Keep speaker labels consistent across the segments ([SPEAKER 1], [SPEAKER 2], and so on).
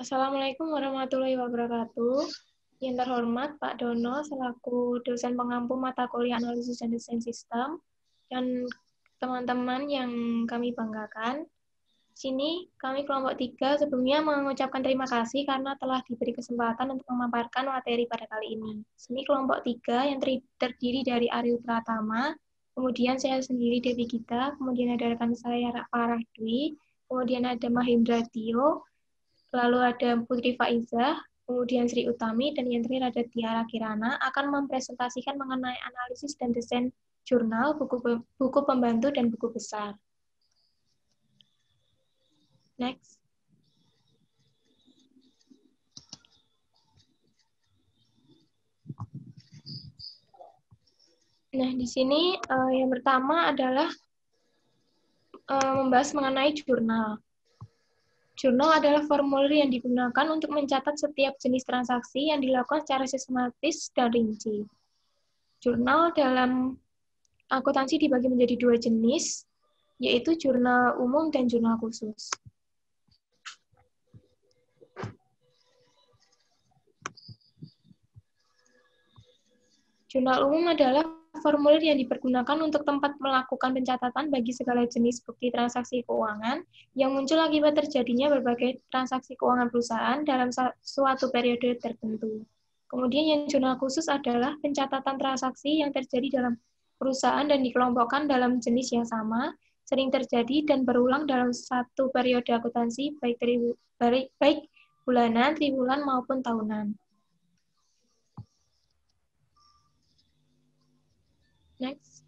[SPEAKER 1] Assalamualaikum warahmatullahi wabarakatuh. Yang terhormat Pak Dono selaku dosen pengampu mata kuliah analisis dan desain sistem dan teman-teman yang kami banggakan. Sini kami kelompok 3 sebelumnya mengucapkan terima kasih karena telah diberi kesempatan untuk memaparkan materi pada kali ini. Sini kelompok 3 yang terdiri dari Ariel Pratama, kemudian saya sendiri Devi Gita, kemudian ada rekan saya Farah Dwi, kemudian ada Mahendra Tio, lalu ada Putri Faizah, kemudian Sri Utami, dan yang terakhir ada Tiara Kirana akan mempresentasikan mengenai analisis dan desain jurnal, buku pembantu, dan buku besar. Next. Nah, di sini yang pertama adalah membahas mengenai jurnal. Jurnal adalah formulir yang digunakan untuk mencatat setiap jenis transaksi yang dilakukan secara sistematis dan rinci. Jurnal dalam akuntansi dibagi menjadi 2 jenis, yaitu jurnal umum dan jurnal khusus. Jurnal umum adalah formulir yang dipergunakan untuk tempat melakukan pencatatan bagi segala jenis bukti transaksi keuangan yang muncul akibat terjadinya berbagai transaksi keuangan perusahaan dalam suatu periode tertentu. Kemudian yang jurnal khusus adalah pencatatan transaksi yang terjadi dalam perusahaan dan dikelompokkan dalam jenis yang sama, sering terjadi dan berulang dalam satu periode akuntansi, baik bulanan, triwulan, maupun tahunan. Next.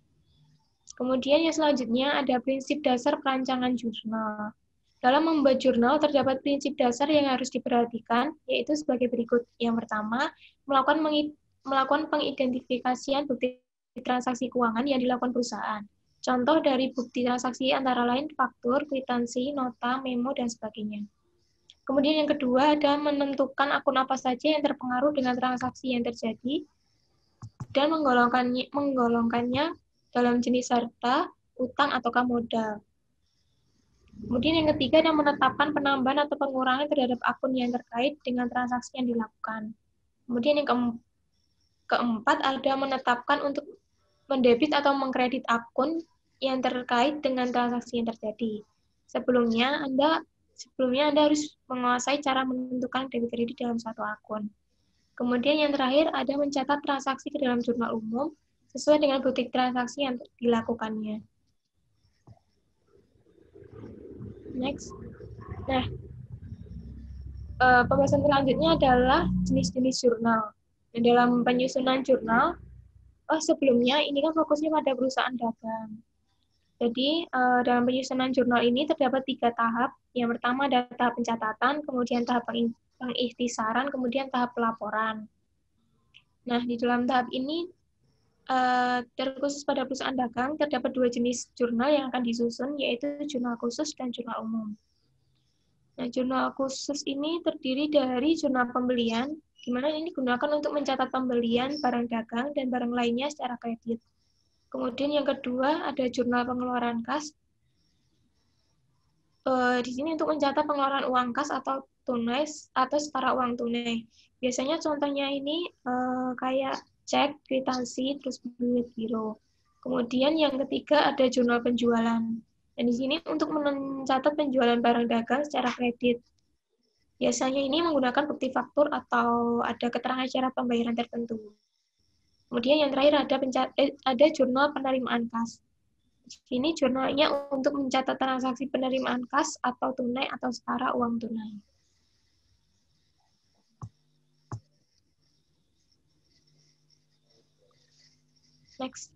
[SPEAKER 1] Kemudian yang selanjutnya ada prinsip dasar perancangan jurnal. Dalam membuat jurnal terdapat prinsip dasar yang harus diperhatikan, yaitu sebagai berikut. Yang pertama, melakukan pengidentifikasian bukti transaksi keuangan yang dilakukan perusahaan. Contoh dari bukti transaksi antara lain faktur, kwitansi, nota, memo, dan sebagainya. Kemudian yang kedua ada menentukan akun apa saja yang terpengaruh dengan transaksi yang terjadi dan menggolongkannya dalam jenis harta, utang, ataukah modal. Kemudian yang ketiga adalah menetapkan penambahan atau pengurangan terhadap akun yang terkait dengan transaksi yang dilakukan. Kemudian yang keempat ada menetapkan untuk mendebit atau mengkredit akun yang terkait dengan transaksi yang terjadi. Sebelumnya Anda harus menguasai cara menentukan debit kredit dalam satu akun. Kemudian yang terakhir ada mencatat transaksi ke dalam jurnal umum sesuai dengan bukti transaksi yang dilakukannya. Next. Nah, pembahasan selanjutnya adalah jenis-jenis jurnal. Dan dalam penyusunan jurnal, sebelumnya ini kan fokusnya pada perusahaan dagang. Jadi, dalam penyusunan jurnal ini terdapat 3 tahap. Yang pertama ada tahap pencatatan, kemudian tahap pengikhtisaran, kemudian tahap pelaporan. Nah, di dalam tahap ini, terkhusus pada perusahaan dagang, terdapat 2 jenis jurnal yang akan disusun, yaitu jurnal khusus dan jurnal umum. Nah, jurnal khusus ini terdiri dari jurnal pembelian, di mana ini digunakan untuk mencatat pembelian barang dagang dan barang lainnya secara kredit. Kemudian yang kedua ada jurnal pengeluaran kas. Di sini untuk mencatat pengeluaran uang kas atau tunai atau setara uang tunai. Biasanya contohnya ini kayak cek, kwitansi, terus duit giro. Kemudian yang ketiga ada jurnal penjualan. Dan di sini untuk mencatat penjualan barang dagang secara kredit. Biasanya ini menggunakan bukti faktur atau ada keterangan cara pembayaran tertentu. Kemudian yang terakhir ada jurnal penerimaan kas. Ini jurnalnya untuk mencatat transaksi penerimaan kas atau tunai atau setara uang tunai. Next.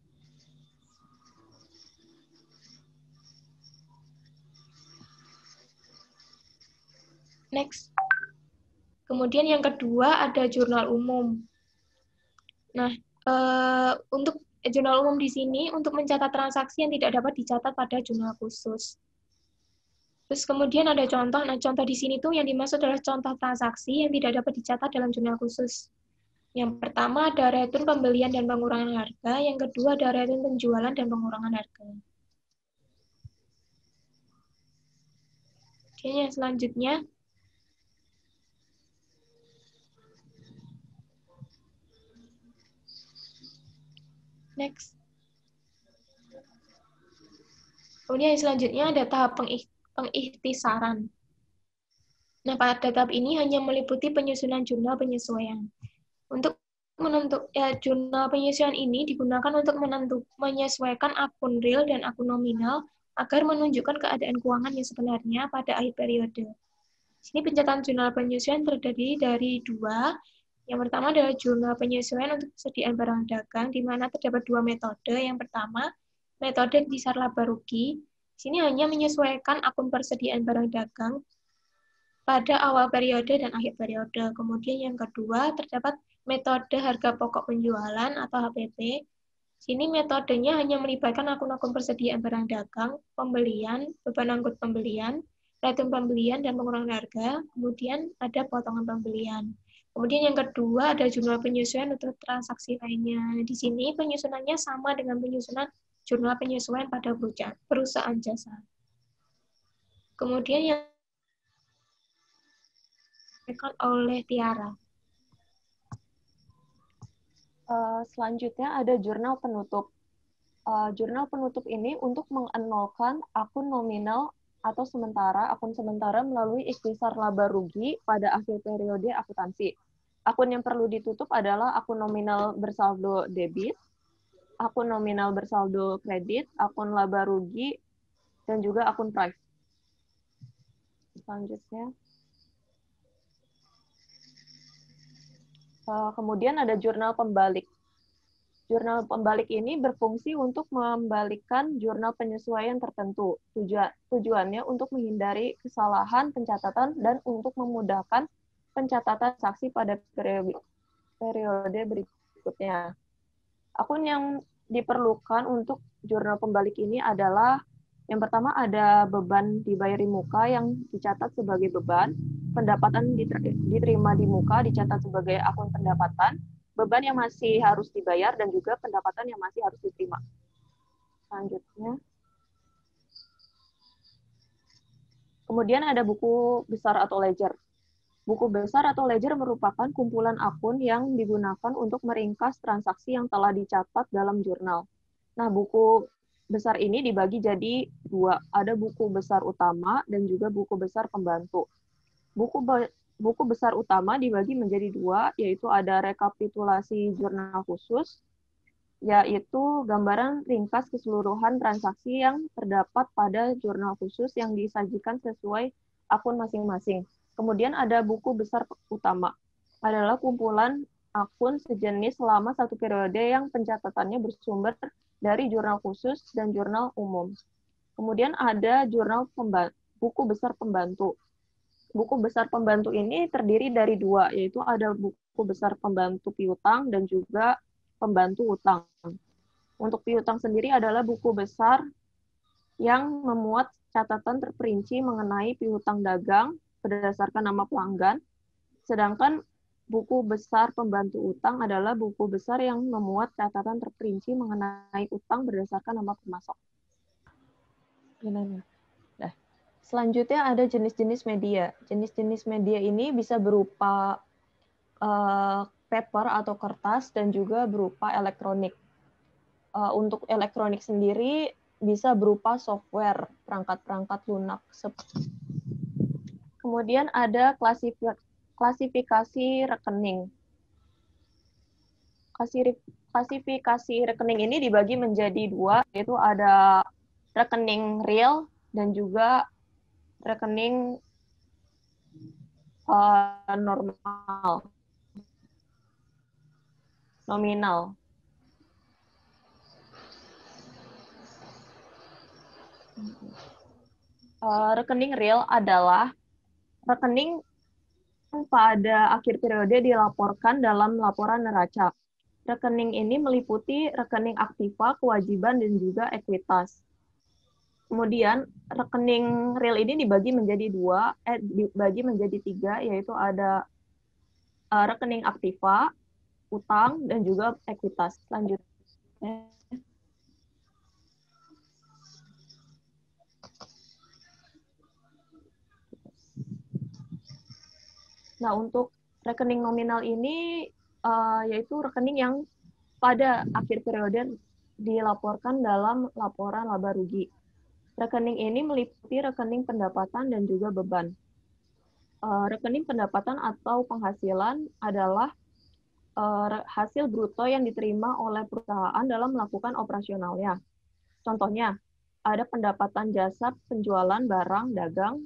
[SPEAKER 1] Next. Kemudian yang kedua ada jurnal umum. Nah, untuk jurnal umum di sini untuk mencatat transaksi yang tidak dapat dicatat pada jurnal khusus. Terus kemudian ada contoh. Nah, contoh di sini tuh yang dimaksud adalah contoh transaksi yang tidak dapat dicatat dalam jurnal khusus. Yang pertama ada retun pembelian dan pengurangan harga, yang kedua ada retun penjualan dan pengurangan harga. Kemudian yang selanjutnya Next. Kemudian yang selanjutnya ada tahap pengikhtisaran. Nah, pada tahap ini hanya meliputi penyusunan jurnal penyesuaian. Untuk jurnal penyesuaian ini digunakan untuk menyesuaikan akun real dan akun nominal agar menunjukkan keadaan keuangan yang sebenarnya pada akhir periode. Sini pencatatan jurnal penyesuaian terdiri dari dua. Yang pertama adalah jurnal penyesuaian untuk persediaan barang dagang, di mana terdapat dua metode. Yang pertama, metode dasar laba rugi. Sini hanya menyesuaikan akun persediaan barang dagang pada awal periode dan akhir periode. Kemudian yang kedua, terdapat metode harga pokok penjualan atau HPP. Sini metodenya hanya melibatkan akun-akun persediaan barang dagang, pembelian, beban angkut pembelian, retum pembelian, dan pengurangan harga. Kemudian ada potongan pembelian. Kemudian yang kedua ada jurnal penyesuaian untuk transaksi lainnya. Di sini penyusunannya sama dengan penyusunan jurnal penyesuaian pada perusahaan jasa. Kemudian yang oleh Tiara.
[SPEAKER 2] Selanjutnya ada jurnal penutup. Jurnal penutup ini untuk mengenolkan akun nominal atau akun sementara melalui ikhtisar laba rugi pada akhir periode akuntansi. Akun yang perlu ditutup adalah akun nominal bersaldo debit, akun nominal bersaldo kredit, akun laba rugi, dan juga akun price. Selanjutnya. Kemudian ada jurnal pembalik. Jurnal pembalik ini berfungsi untuk membalikkan jurnal penyesuaian tertentu. Tujuannya untuk menghindari kesalahan pencatatan dan untuk memudahkan pencatatan saksi pada periode berikutnya. Akun yang diperlukan untuk jurnal pembalik ini adalah yang pertama ada beban dibayar di muka yang dicatat sebagai beban, pendapatan diterima di muka dicatat sebagai akun pendapatan, beban yang masih harus dibayar, dan juga pendapatan yang masih harus diterima. Selanjutnya. Kemudian ada buku besar atau ledger. Buku besar atau ledger merupakan kumpulan akun yang digunakan untuk meringkas transaksi yang telah dicatat dalam jurnal. Nah, buku besar ini dibagi jadi dua. Ada buku besar utama dan juga buku besar pembantu. Buku besar utama dibagi menjadi dua, yaitu ada rekapitulasi jurnal khusus, yaitu gambaran ringkas keseluruhan transaksi yang terdapat pada jurnal khusus yang disajikan sesuai akun masing-masing. Kemudian ada buku besar utama, adalah kumpulan akun sejenis selama satu periode yang pencatatannya bersumber dari jurnal khusus dan jurnal umum. Kemudian ada buku besar pembantu. Buku besar pembantu ini terdiri dari dua, yaitu ada buku besar pembantu piutang dan juga pembantu utang. Untuk piutang sendiri adalah buku besar yang memuat catatan terperinci mengenai piutang dagang berdasarkan nama pelanggan, sedangkan buku besar pembantu utang adalah buku besar yang memuat catatan terperinci mengenai utang berdasarkan nama pemasok. Nah, selanjutnya ada jenis-jenis media. Jenis-jenis media ini bisa berupa paper atau kertas dan juga berupa elektronik. Untuk elektronik sendiri bisa berupa software, perangkat-perangkat lunak. Kemudian ada klasifikasi rekening. Klasifikasi rekening ini dibagi menjadi dua, yaitu ada rekening real dan juga rekening normal, nominal. Rekening real adalah rekening pada akhir periode dilaporkan dalam laporan neraca. Rekening ini meliputi rekening aktiva, kewajiban, dan juga ekuitas. Kemudian rekening real ini dibagi menjadi tiga, yaitu ada rekening aktiva, utang, dan juga ekuitas. Selanjutnya. Nah, untuk rekening nominal ini yaitu rekening yang pada akhir periode dilaporkan dalam laporan laba rugi. Rekening ini meliputi rekening pendapatan dan juga beban. Rekening pendapatan atau penghasilan adalah hasil bruto yang diterima oleh perusahaan dalam melakukan operasionalnya. Contohnya, ada pendapatan jasa penjualan barang dagang,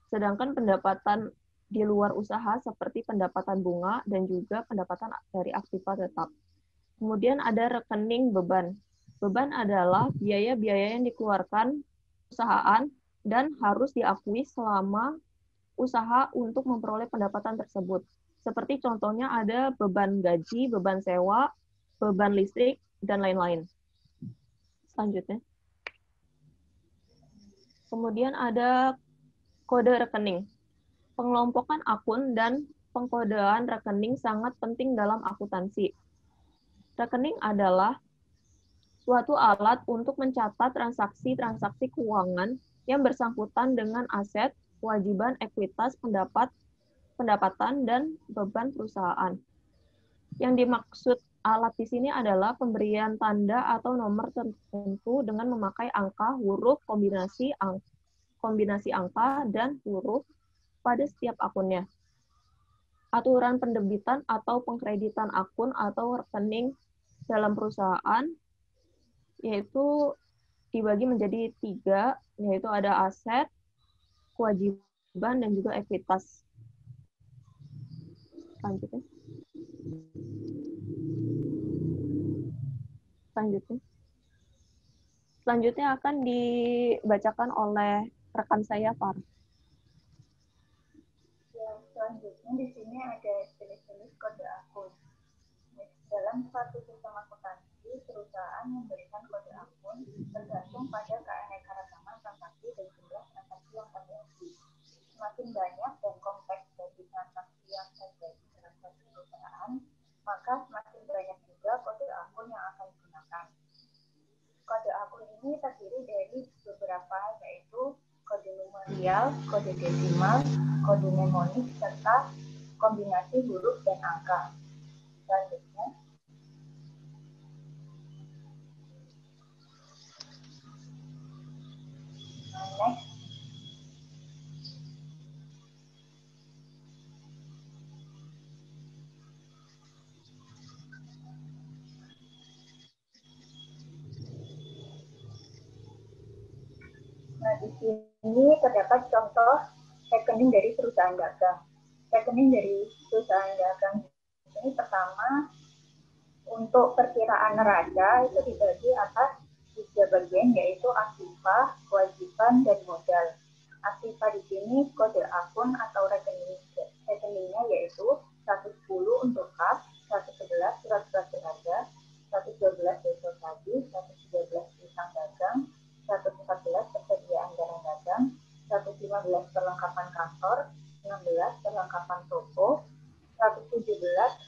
[SPEAKER 2] sedangkan pendapatan di luar usaha seperti pendapatan bunga dan juga pendapatan dari aktiva tetap. Kemudian ada rekening beban. Beban adalah biaya-biaya yang dikeluarkan perusahaan dan harus diakui selama usaha untuk memperoleh pendapatan tersebut. Seperti contohnya ada beban gaji, beban sewa, beban listrik, dan lain-lain. Selanjutnya. Kemudian ada kode rekening. Pengelompokan akun dan pengkodean rekening sangat penting dalam akuntansi. Rekening adalah suatu alat untuk mencatat transaksi-transaksi keuangan yang bersangkutan dengan aset, kewajiban, ekuitas, pendapatan, dan beban perusahaan. Yang dimaksud alat di sini adalah pemberian tanda atau nomor tertentu dengan memakai angka, huruf, kombinasi angka, dan huruf pada setiap akunnya. Aturan pendebitan atau pengkreditan akun atau rekening dalam perusahaan yaitu dibagi menjadi 3, yaitu ada aset, kewajiban, dan juga ekuitas. Selanjutnya akan dibacakan oleh rekan saya, Far.
[SPEAKER 3] Selanjutnya di sini ada jenis-jenis kode akun. Dalam suatu sistem akuntansi, perusahaan memberikan kode akun tergantung pada keanekaragaman transaksi dan jumlah transaksi yang terjadi. Semakin banyak dan kompleks dari transaksi yang terjadi dalam suatu perusahaan, maka semakin banyak juga kode akun yang akan digunakan. Kode akun ini terdiri dari beberapa, yaitu kode numeralial, kode desimal, kode mnemonik, serta kombinasi huruf dan angka. Selanjutnya, next. Nah, di sini terdapat contoh rekening dari perusahaan dagang. Rekening dari perusahaan dagang ini pertama, untuk perkiraan neraca itu dibagi atas 3 bagian, yaitu aktiva, kewajiban, dan modal. Aktiva di sini kode akun atau rekeningnya yaitu 110 untuk kas, 111 surat-surat berharga, 112 besok tadi, 113 utang dagang, 114 persediaan barang dagang, 115 perlengkapan kantor, 16 perlengkapan toko, 117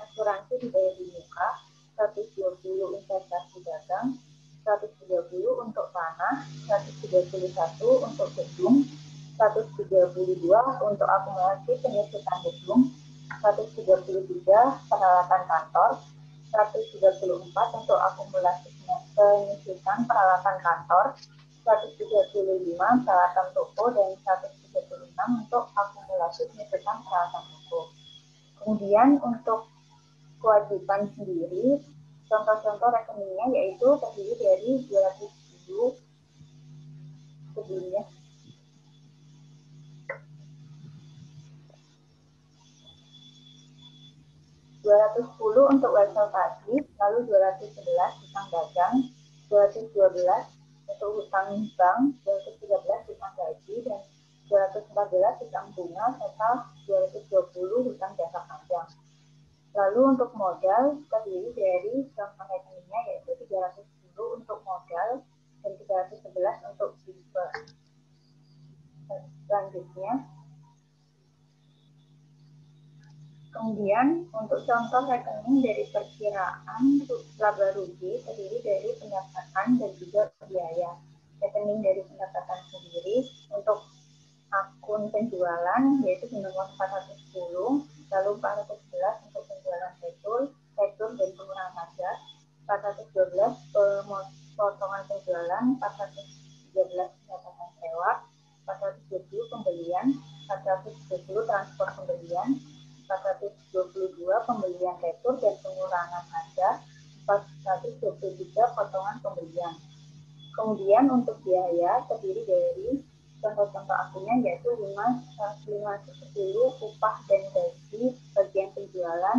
[SPEAKER 3] asuransi dibayar di muka, 120 investasi dagang, 130 untuk tanah, 131 untuk gedung, 132 untuk akumulasi penyusutan gedung, 133 peralatan kantor, 134 untuk akumulasi penyusutan peralatan kantor, 135 peralatan toko, dan 136 untuk akumulasi penyusutan peralatan toko. Kemudian untuk kewajiban sendiri, contoh-contoh rekeningnya yaitu terdiri dari 210 sebelumnya. $210 untuk wesel tadi, lalu 211 hutang dagang, 212 untuk hutang bank, 213 hutang gaji, dan 214 hutang bunga, serta 220 hutang jasa panjang. Lalu untuk modal terdiri dari contoh rekeningnya yaitu 310 untuk modal dan 311 untuk tipe. Selanjutnya, kemudian untuk contoh rekening dari perkiraan laba rugi terdiri dari pendapatan dan juga biaya. Rekening dari pendapatan sendiri untuk akun penjualan yaitu nomor 410, lalu 411 untuk penjualan retur dan pengurangan harga, 412 keuangan penjualan, 413 pendapatan sewa, 420 pembelian, 420 transport pembelian, 422 pembelian retur dan pengurangan harga, 423 potongan pembelian. Kemudian untuk biaya terdiri dari contoh-contoh akunnya yaitu 510 upah dan gaji bagian penjualan,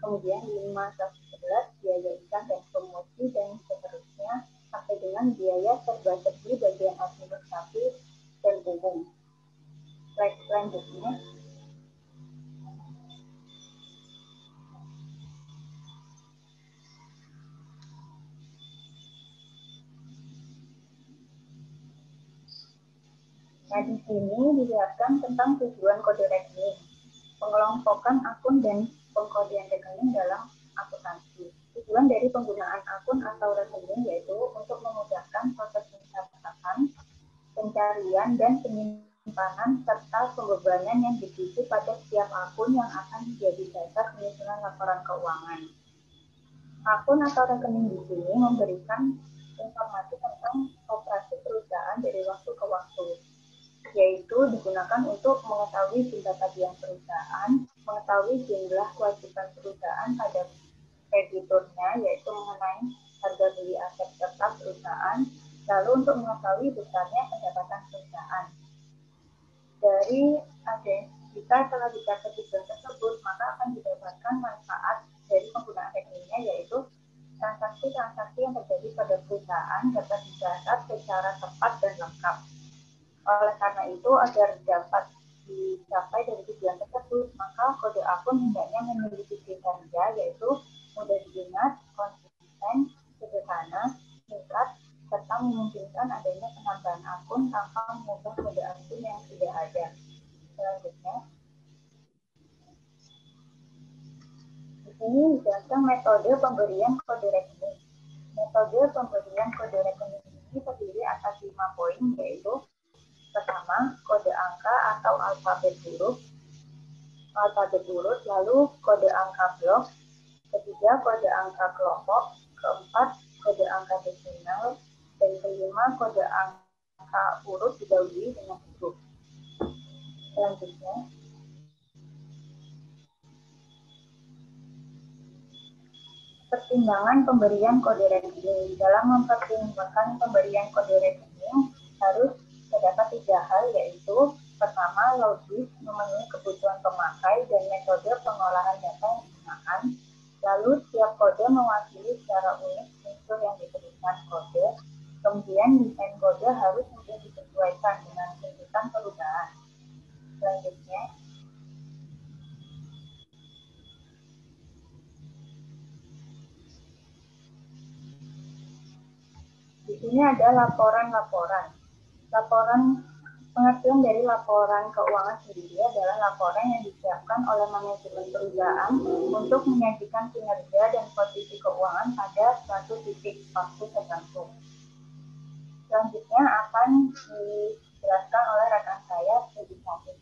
[SPEAKER 3] kemudian 511 biaya iklan dan promosi dan seterusnya sampai dengan biaya serba-serbi bagian administratif dan umum. Slide selanjutnya. Nah, di sini dijelaskan tentang tujuan kode rekening, pengelompokan akun dan pengkodean rekening dalam akuntansi. Tujuan dari penggunaan akun atau rekening yaitu untuk memudahkan proses pencatatan, pencarian, dan penyimpanan serta pembebanan yang dituju pada setiap akun yang akan menjadi dasar penyusunan laporan keuangan. Akun atau rekening di sini memberikan informasi tentang operasi perusahaan dari waktu ke waktu, yaitu digunakan untuk mengetahui jumlah tagihan perusahaan, mengetahui jumlah kewajiban perusahaan pada krediturnya, yaitu mengenai harga beli aset tetap perusahaan, lalu untuk mengetahui besarnya pendapatan perusahaan. Dari jika telah dicatat tujuan tersebut, maka akan didapatkan manfaat dari penggunaan rekeningnya, yaitu transaksi-transaksi yang terjadi pada perusahaan dapat dicatat secara tepat dan lengkap. Oleh karena itu, agar dapat dicapai dari tujuan tersebut, maka kode akun hendaknya memiliki kriteria yaitu mudah diingat, konsisten, sederhana, singkat, serta memungkinkan adanya penambahan akun tanpa mengubah kode akun yang sudah ada. Selanjutnya, di sini dijelaskan metode pemberian kode rekening. Metode pemberian kode rekening ini terdiri atas 5 poin, yaitu pertama, kode angka atau alfabet huruf, lalu kode angka blok, ketiga, kode angka kelompok, keempat, kode angka desimal, dan kelima, kode angka urut didahului dengan huruf. Selanjutnya, pertimbangan pemberian kode rekening. Dalam mempertimbangkan pemberian kode rekening harus terdapat 3 hal, yaitu pertama, logis, memenuhi kebutuhan pemakai dan metode pengolahan data yang digunakan. Lalu setiap kode mewakili secara unik unsur yang diberikan kode. Kemudian desain kode harus mudah disesuaikan dengan tuntutan perubahan. Selanjutnya, di sini ada laporan-laporan. Pengertian dari laporan keuangan sendiri adalah laporan yang disiapkan oleh manajemen perusahaan untuk menyajikan kinerja dan posisi keuangan pada suatu titik waktu tertentu. Selanjutnya akan dijelaskan oleh rekan saya, Ibu Sofie.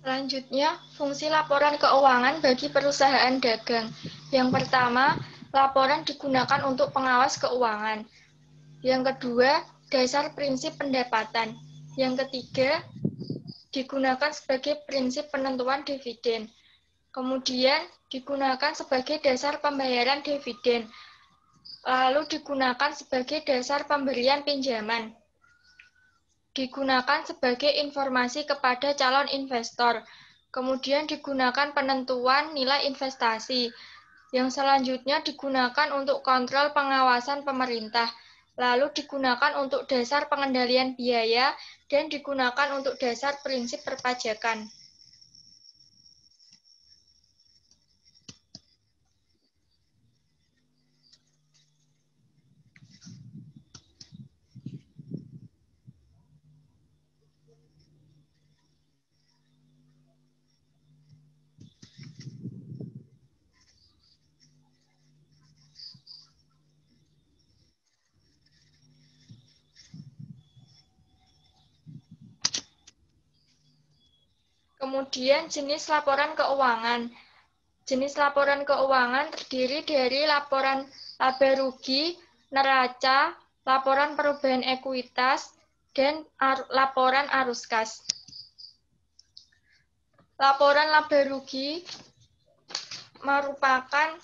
[SPEAKER 4] Selanjutnya, fungsi laporan keuangan bagi perusahaan dagang. Yang pertama, laporan digunakan untuk pengawas keuangan. Yang kedua, dasar prinsip pendapatan. Yang ketiga, digunakan sebagai prinsip penentuan dividen. Kemudian, digunakan sebagai dasar pembayaran dividen. Lalu digunakan sebagai dasar pemberian pinjaman. Digunakan sebagai informasi kepada calon investor. Kemudian digunakan penentuan nilai investasi. Yang selanjutnya digunakan untuk kontrol pengawasan pemerintah. Lalu digunakan untuk dasar pengendalian biaya dan digunakan untuk dasar prinsip perpajakan. Kemudian jenis laporan keuangan. Jenis laporan keuangan terdiri dari laporan laba rugi, neraca, laporan perubahan ekuitas, dan laporan arus kas. Laporan laba rugi merupakan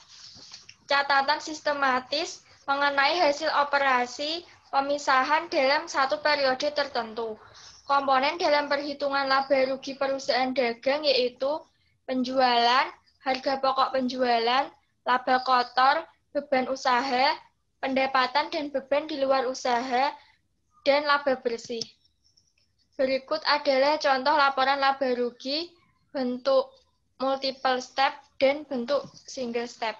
[SPEAKER 4] catatan sistematis mengenai hasil operasi pemisahan dalam satu periode tertentu. Komponen dalam perhitungan laba rugi perusahaan dagang yaitu penjualan, harga pokok penjualan, laba kotor, beban usaha, pendapatan dan beban di luar usaha, dan laba bersih. Berikut adalah contoh laporan laba rugi bentuk multiple step dan bentuk single step.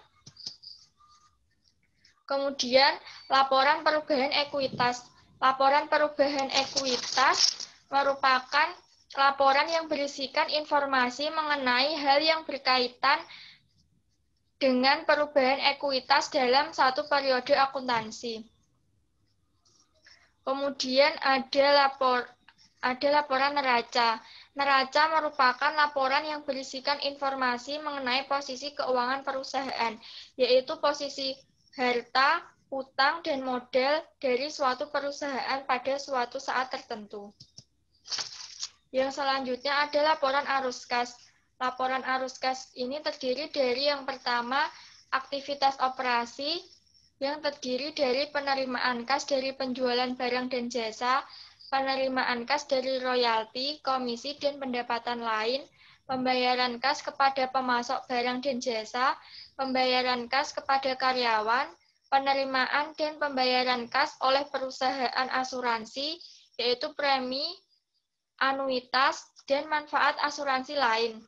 [SPEAKER 4] Kemudian, laporan perubahan ekuitas. Laporan perubahan ekuitas merupakan laporan yang berisikan informasi mengenai hal yang berkaitan dengan perubahan ekuitas dalam satu periode akuntansi. Kemudian ada laporan neraca. Neraca merupakan laporan yang berisikan informasi mengenai posisi keuangan perusahaan, yaitu posisi harta, utang, dan modal dari suatu perusahaan pada suatu saat tertentu. Yang selanjutnya ada laporan arus kas. Laporan arus kas ini terdiri dari yang pertama, aktivitas operasi, yang terdiri dari penerimaan kas dari penjualan barang dan jasa, penerimaan kas dari royalti, komisi, dan pendapatan lain, pembayaran kas kepada pemasok barang dan jasa, pembayaran kas kepada karyawan, penerimaan dan pembayaran kas oleh perusahaan asuransi, yaitu premi, anuitas, dan manfaat asuransi lain.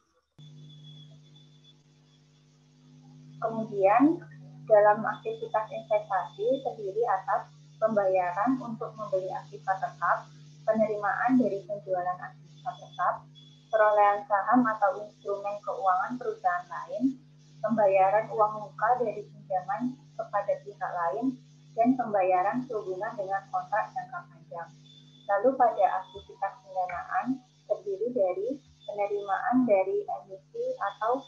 [SPEAKER 3] Kemudian, dalam aktivitas investasi terdiri atas pembayaran untuk membeli aktiva tetap, penerimaan dari penjualan aktiva tetap, perolehan saham atau instrumen keuangan perusahaan lain, pembayaran uang muka dari pinjaman kepada pihak lain, dan pembayaran sehubungan dengan kontrak jangka panjang. Lalu pada aktivitas pendanaan terdiri dari penerimaan dari emisi atau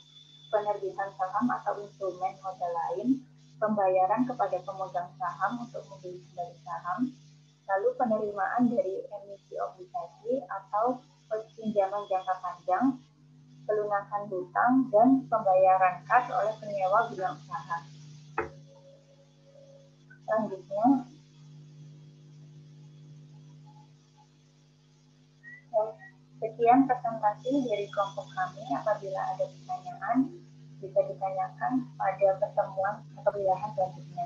[SPEAKER 3] penerbitan saham atau instrumen modal lain, pembayaran kepada pemegang saham untuk membeli kembali saham, lalu penerimaan dari emisi obligasi atau pinjaman jangka panjang, pelunasan hutang, dan pembayaran kas oleh penyewa bidang usaha. Selanjutnya, sekian presentasi dari kelompok kami. Apabila ada pertanyaan, bisa ditanyakan pada pertemuan atau pilihan selanjutnya.